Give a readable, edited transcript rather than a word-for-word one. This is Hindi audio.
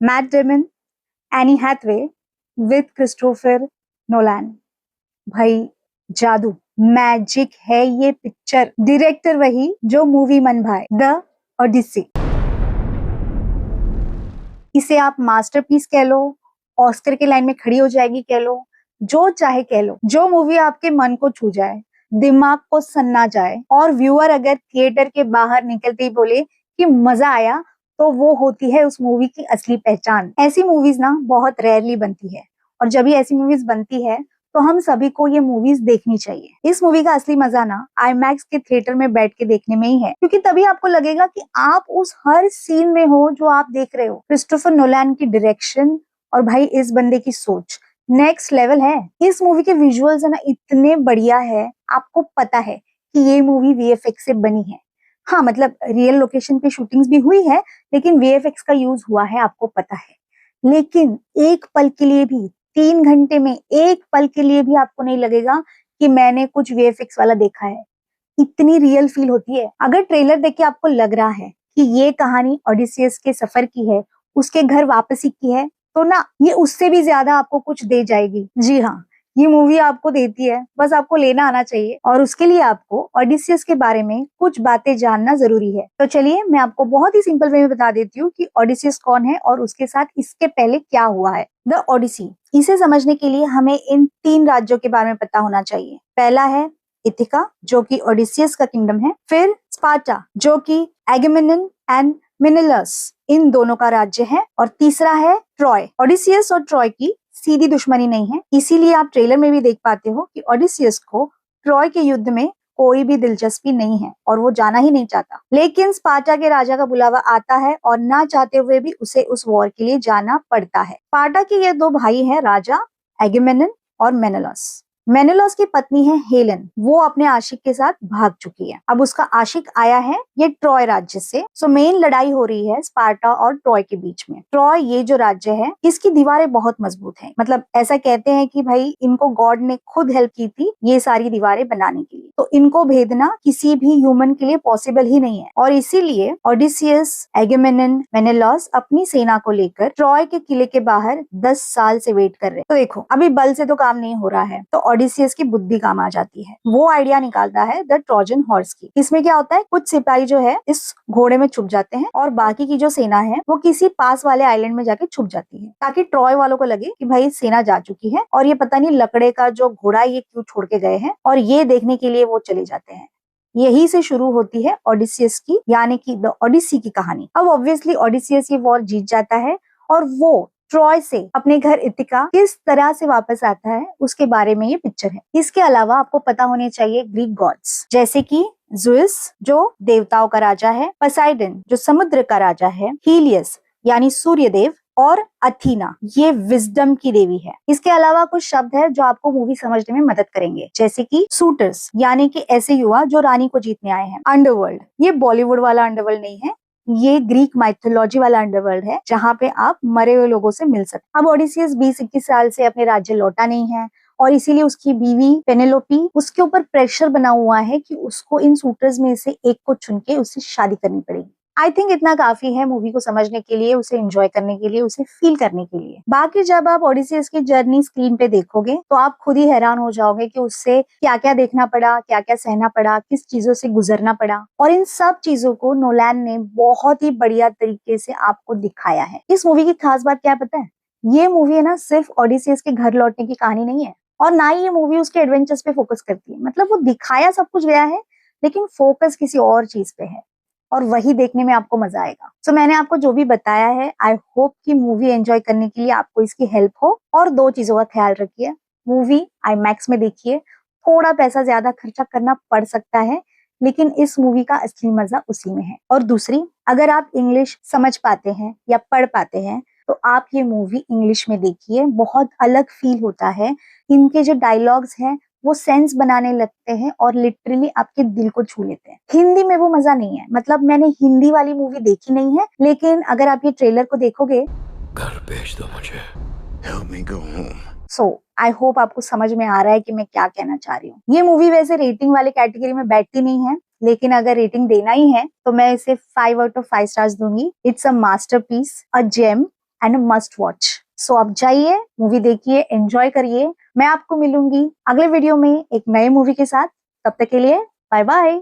Mat Damon, Anne Hathaway with Christopher Nolan. भाई जादू, मैजिक है ये पिक्चर। डायरेक्टर वही जो मूवी मन भाए, द ओडिसी। इसे आप मास्टरपीस कह लो, ऑस्कर के लाइन में खड़ी हो जाएगी कह लो, जो चाहे कह लो। जो मूवी आपके मन को छू जाए, दिमाग को सन्ना जाए, और व्यूअर अगर थिएटर के बाहर निकलते ही बोले कि मजा आया, तो वो होती है उस मूवी की असली पहचान। ऐसी मूवीज ना बहुत रेयरली बनती है, और जब भी ऐसी मूवीज बनती है तो हम सभी को ये मूवीज देखनी चाहिए। इस मूवी का असली मजा ना आईमैक्स के थिएटर में बैठ के देखने में ही है, क्योंकि तभी आपको लगेगा कि आप उस हर सीन में हो जो आप देख रहे हो। क्रिस्टोफर नोलान की डायरेक्शन और भाई इस बंदे की सोच नेक्स्ट लेवल है। इस मूवी के विजुअल्स है ना इतने बढ़िया है, आपको पता है कि ये मूवी वीएफएक्स से बनी है। हाँ, मतलब रियल लोकेशन पे शूटिंग्स भी हुई है, लेकिन वीएफएक्स का यूज हुआ है, आपको पता है। लेकिन एक पल के लिए भी, 3 घंटे में एक पल के लिए भी आपको नहीं लगेगा कि मैंने कुछ वीएफएक्स वाला देखा है। इतनी रियल फील होती है। अगर ट्रेलर देख के आपको लग रहा है कि ये कहानी ओडिसियस के सफर की है, उसके घर वापसी की है, तो ना ये उससे भी ज्यादा आपको कुछ दे जाएगी। जी हाँ, ये मूवी आपको देती है, बस आपको लेना आना चाहिए, और उसके लिए आपको ओडिसियस के बारे में कुछ बातें जानना जरूरी है। तो चलिए मैं आपको बहुत ही सिंपल वे में बता देती हूँ कि ओडिसियस कौन है और उसके साथ इसके पहले क्या हुआ है। द ओडिसी, इसे समझने के लिए हमें इन 3 राज्यों के बारे में पता होना चाहिए। पहला है इथिका, जो कि ओडिसियस का किंगडम है। फिर स्पार्टा, जो कि एगेमेमनन एंड मेनेलस इन दोनों का राज्य है। और तीसरा है ट्रॉय। ओडिसियस और ट्रॉय की सीधी दुश्मनी नहीं है, इसीलिए आप ट्रेलर में भी देख पाते हो कि ओडिसियस को ट्रॉय के युद्ध में कोई भी दिलचस्पी नहीं है और वो जाना ही नहीं चाहता। लेकिन स्पार्टा के राजा का बुलावा आता है और ना चाहते हुए भी उसे उस वॉर के लिए जाना पड़ता है। स्पार्टा के ये 2 भाई हैं, राजा एगेमेमनन और मेनेलस। मेनेलस की पत्नी है हेलेन, वो अपने आशिक के साथ भाग चुकी है। अब उसका आशिक आया है ये ट्रॉय राज्य से। सो मेन लड़ाई हो रही है स्पार्टा और ट्रॉय के बीच में। ट्रॉय ये जो राज्य है, इसकी दीवारें बहुत मजबूत हैं। मतलब ऐसा कहते हैं कि भाई इनको गॉड ने खुद हेल्प की थी ये सारी दीवारें बनाने के लिए। तो इनको भेदना किसी भी ह्यूमन के लिए पॉसिबल ही नहीं है, और इसीलिए ओडिसियस, एगेमेमनन, मेनेलस अपनी सेना को लेकर ट्रॉय के किले के बाहर 10 साल से वेट कर रहे हैं। तो देखो, अभी बल से तो काम नहीं हो रहा है, तो ओडिसियस की बुद्धि काम आ जाती है। वो आइडिया निकालता है द ट्रोजन हॉर्स की। इसमें क्या होता है, कुछ सिपाही जो है इस घोड़े में छुप जाते हैं, और बाकी की जो सेना है वो किसी पास वाले आइलैंड में जाके छुप जाती है, ताकि ट्रॉय वालों को लगे कि भाई सेना जा चुकी है और ये पता नहीं लकड़े का जो घोड़ा ये क्यों छोड़ के गए हैं, और ये देखने के लिए वो चले जाते हैं। यही से शुरू होती है ओडिसियस की, यानी कि द ओडिसी की कहानी। अब ऑब्वियसली ओडिसियस ये वॉर जीत जाता है, और वो ट्रॉय से अपने घर इथिका किस तरह से वापस आता है उसके बारे में ये पिक्चर है। इसके अलावा आपको पता होने चाहिए ग्रीक गॉड्स, जैसे कि ज़ूस जो देवताओं का राजा है, पोसाइडन जो समुद्र का राजा है, हीलियस यानी सूर्य देव, और अथीना ये विजडम की देवी है। इसके अलावा कुछ शब्द है जो आपको मूवी समझने में मदद करेंगे, जैसे कि सूटर्स यानी कि ऐसे युवा जो रानी को जीतने आए हैं। अंडरवर्ल्ड, ये बॉलीवुड वाला अंडरवर्ल्ड नहीं है, ये ग्रीक माइथोलॉजी वाला अंडरवर्ल्ड है, जहाँ पे आप मरे हुए लोगों से मिल सकते। अब ओडिसियस 20-21 साल से अपने राज्य लौटा नहीं है, और इसीलिए उसकी बीवी पेनेलोपी, उसके ऊपर प्रेशर बना हुआ है कि उसको इन सूटर्स में से एक को चुन के उससे शादी करनी पड़ेगी। आई थिंक इतना काफी है मूवी को समझने के लिए, उसे एंजॉय करने के लिए, उसे फील करने के लिए। बाकी जब आप ओडिसियस की जर्नी स्क्रीन पे देखोगे तो आप खुद ही हैरान हो जाओगे कि उससे क्या क्या देखना पड़ा, क्या क्या सहना पड़ा, किस चीजों से गुजरना पड़ा, और इन सब चीजों को नोलान ने बहुत ही बढ़िया तरीके से आपको दिखाया है। इस मूवी की खास बात क्या पता है, ये मूवी है ना सिर्फ ओडिसियस के घर लौटने की कहानी नहीं है, और ना ही ये मूवी उसके एडवेंचर्स पे फोकस करती है। मतलब वो दिखाया सब कुछ गया है, लेकिन फोकस किसी और चीज पे है, और वही देखने में आपको मजा आएगा। सो मैंने आपको जो भी बताया है, आई होप कि मूवी एंजॉय करने के लिए आपको इसकी हेल्प हो। और 2 चीजों का ख्याल रखिए, मूवी आईमैक्स में देखिए, थोड़ा पैसा ज्यादा खर्चा करना पड़ सकता है, लेकिन इस मूवी का असली मजा उसी में है। और दूसरी, अगर आप इंग्लिश समझ पाते हैं या पढ़ पाते हैं तो आप ये मूवी इंग्लिश में देखिए, बहुत अलग फील होता है। इनके जो डायलॉग्स हैं वो सेंस बनाने लगते हैं और लिटरली आपके दिल को छू लेते हैं। हिंदी में वो मजा नहीं है, मतलब मैंने हिंदी वाली मूवी देखी नहीं है, लेकिन अगर आप ये ट्रेलर को देखोगे, घर भेज दो मुझे, help me go home. So I hope आपको समझ में आ रहा है कि मैं क्या कहना चाह रही हूँ। ये मूवी वैसे रेटिंग वाली कैटेगरी में बैठती नहीं है, लेकिन अगर रेटिंग देना ही है तो मैं इसे 5 आउट ऑफ 5 स्टार्स दूंगी। It's a masterpiece, a gem, and must watch. So आप जाइए, मूवी देखिए, एंजॉय करिए। मैं आपको मिलूंगी अगले वीडियो में एक नए मूवी के साथ। तब तक के लिए बाय बाय।